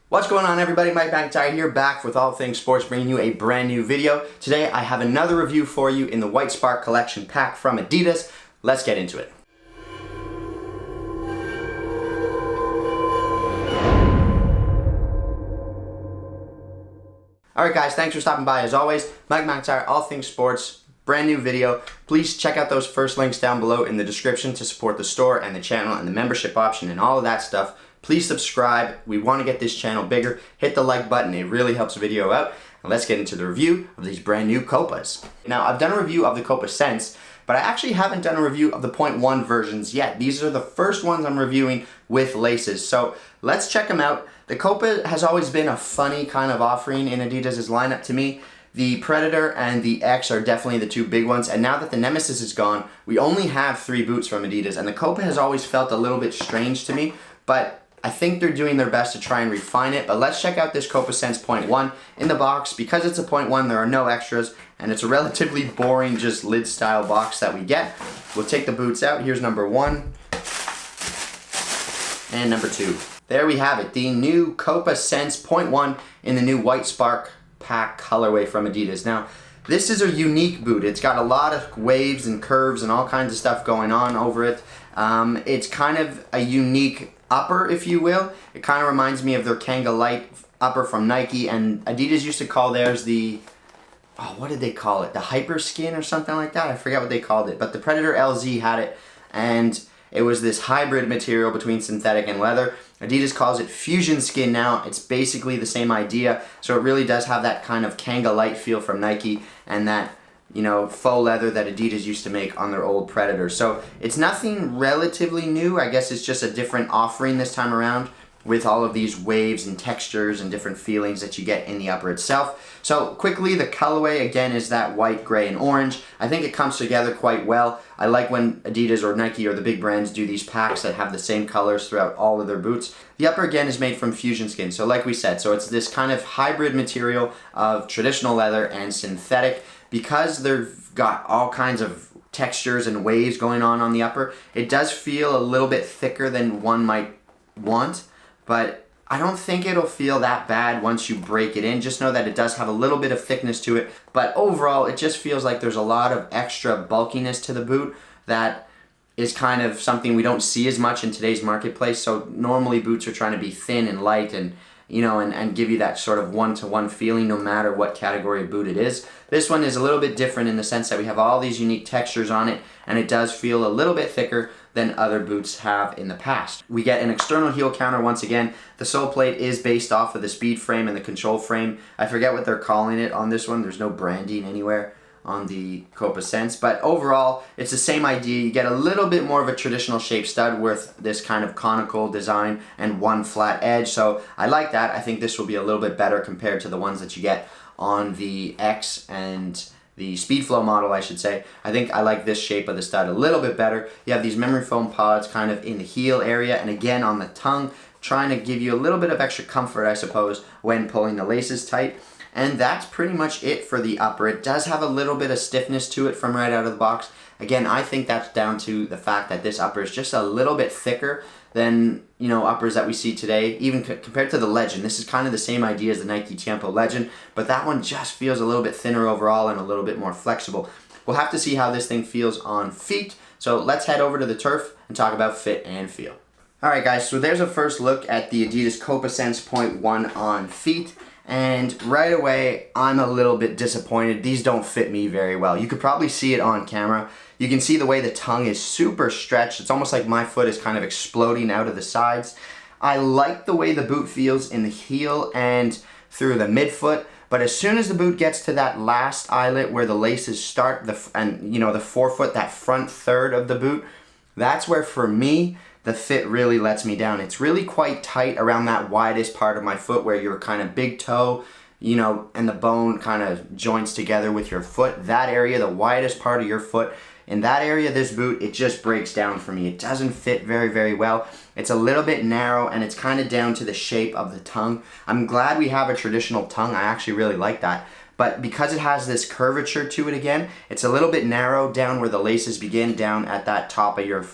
What's going on, everybody? Mike McIntyre here, back with all things sports, bringing you a brand new video. Today I have another review for you in the Whitespark collection pack from Adidas. Let's get into it. Alright guys, thanks for stopping by as always. Mike McIntyre, all things sports, brand new video. Please check out those first links down below in the description to support the store and the channel and the membership option and all of that stuff. Please subscribe. We want to get this channel bigger. Hit the like button. It really helps the video out. And let's get into the review of these brand new Copas. Now, I've done a review of the CopaSense, but I actually haven't done a review of the 0.1 versions yet. These are the first ones I'm reviewing with laces. So let's check them out. The Copa has always been a funny kind of offering in Adidas' lineup to me. The Predator and the X are definitely the two big ones, and now that the Nemesis is gone, we only have 3 boots from Adidas, and the Copa has always felt a little bit strange to me, but I think they're doing their best to try and refine it. But let's check out this CopaSense 0.1 in the box. Because it's a 0.1, there are no extras, and it's a relatively boring, just lid style box that we get. We'll take the boots out. Here's number 1 and number 2. There we have it, the new CopaSense 0.1 in the new Whitespark pack colorway from Adidas. Now, this is a unique boot. It's got a lot of waves and curves and all kinds of stuff going on over it. It's kind of a unique upper, if you will. It kind of reminds me of their Kanga Light upper from Nike, and Adidas used to call theirs the, what did they call it? The Hyper Skin or something like that? I forget what they called it, but the Predator LZ had it, and it was this hybrid material between synthetic and leather. Adidas calls it Fusion Skin now. It's basically the same idea, so it really does have that kind of Kanga Light feel from Nike and that, you know, faux leather that Adidas used to make on their old Predators. So it's nothing relatively new. I guess it's just a different offering this time around with all of these waves and textures and different feelings that you get in the upper itself. So quickly, the colorway again is that white, gray, and orange. I think it comes together quite well. I like when Adidas or Nike or the big brands do these packs that have the same colors throughout all of their boots. The upper again is made from Fusion Skin. So like we said, so it's this kind of hybrid material of traditional leather and synthetic. Because they've got all kinds of textures and waves going on the upper, it does feel a little bit thicker than one might want, but I don't think it'll feel that bad once you break it in. Just know that it does have a little bit of thickness to it, but overall it just feels like there's a lot of extra bulkiness to the boot that is kind of something we don't see as much in today's marketplace. So normally boots are trying to be thin and light and and give you that sort of one-to-one feeling no matter what category of boot it is. This one is a little bit different in the sense that we have all these unique textures on it, and it does feel a little bit thicker than other boots have in the past. We get an external heel counter once again. The sole plate is based off of the speed frame and the control frame. I forget what they're calling it on this one. There's no branding anywhere on the CopaSense, but overall it's the same idea. You get a little bit more of a traditional shape stud with this kind of conical design and one flat edge, so I like that. I think this will be a little bit better compared to the ones that you get on the X and the Speedflow model, I should say. I think I like this shape of the stud a little bit better. You have these memory foam pods kind of in the heel area and again on the tongue, trying to give you a little bit of extra comfort, I suppose, when pulling the laces tight. And that's pretty much it for the upper. It does have a little bit of stiffness to it from right out of the box. Again, I think that's down to the fact that this upper is just a little bit thicker than, uppers that we see today, even compared to the Legend. This is kind of the same idea as the Nike Tiempo Legend, but that one just feels a little bit thinner overall and a little bit more flexible. We'll have to see how this thing feels on feet. So let's head over to the turf and talk about fit and feel. Alright guys, so there's a first look at the Adidas CopaSense 0.1 on feet. And right away, I'm a little bit disappointed. These don't fit me very well. You could probably see it on camera. You can see the way the tongue is super stretched. It's almost like my foot is kind of exploding out of the sides. I like the way the boot feels in the heel and through the midfoot, but as soon as the boot gets to that last eyelet where the laces start, the forefoot, that front third of the boot, that's where for me, the fit really lets me down. It's really quite tight around that widest part of my foot where your kind of big toe, and the bone kind of joins together with your foot. That area, the widest part of your foot, in that area, this boot, it just breaks down for me. It doesn't fit very, very well. It's a little bit narrow and it's kind of down to the shape of the tongue. I'm glad we have a traditional tongue. I actually really like that. But because it has this curvature to it again, it's a little bit narrow down where the laces begin, down at that top of your,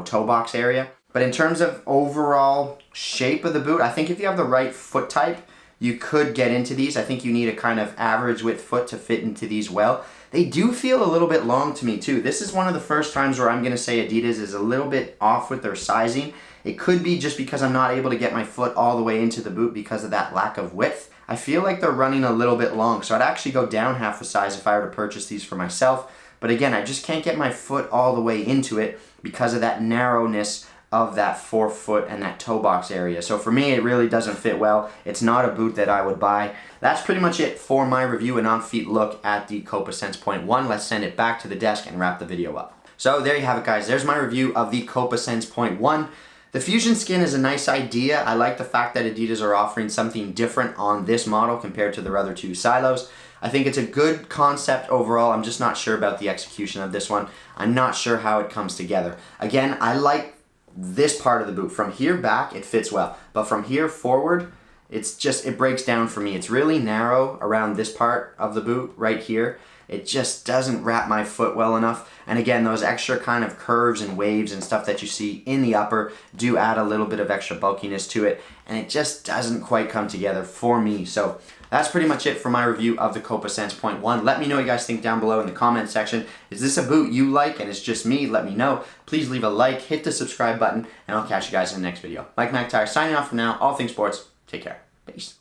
toe box area. But in terms of overall shape of the boot, I think if you have the right foot type, you could get into these. I think you need a kind of average width foot to fit into these well. They do feel a little bit long to me too. This is one of the first times where I'm gonna say Adidas is a little bit off with their sizing. It could be just because I'm not able to get my foot all the way into the boot because of that lack of width. I feel like they're running a little bit long, so I'd actually go down half a size if I were to purchase these for myself. But again, I just can't get my foot all the way into it because of that narrowness of that forefoot and that toe box area. So for me, it really doesn't fit well. It's not a boot that I would buy. That's pretty much it for my review and on-feet look at the CopaSense.1. Let's send it back to the desk and wrap the video up. So there you have it, guys. There's my review of the CopaSense.1. The Fusion Skin is a nice idea. I like the fact that Adidas are offering something different on this model compared to their other two Ztylos. I think it's a good concept overall. I'm just not sure about the execution of this one. I'm not sure how it comes together. Again, I like this part of the boot. From here back, it fits well. But from here forward, it breaks down for me. It's really narrow around this part of the boot right here. It just doesn't wrap my foot well enough. And again, those extra kind of curves and waves and stuff that you see in the upper do add a little bit of extra bulkiness to it. And it just doesn't quite come together for me. So that's pretty much it for my review of the CopaSense.1. Let me know what you guys think down below in the comment section. Is this a boot you like and it's just me? Let me know. Please leave a like, hit the subscribe button, and I'll catch you guys in the next video. Mike McIntyre signing off for now. All things sports. Take care. Peace.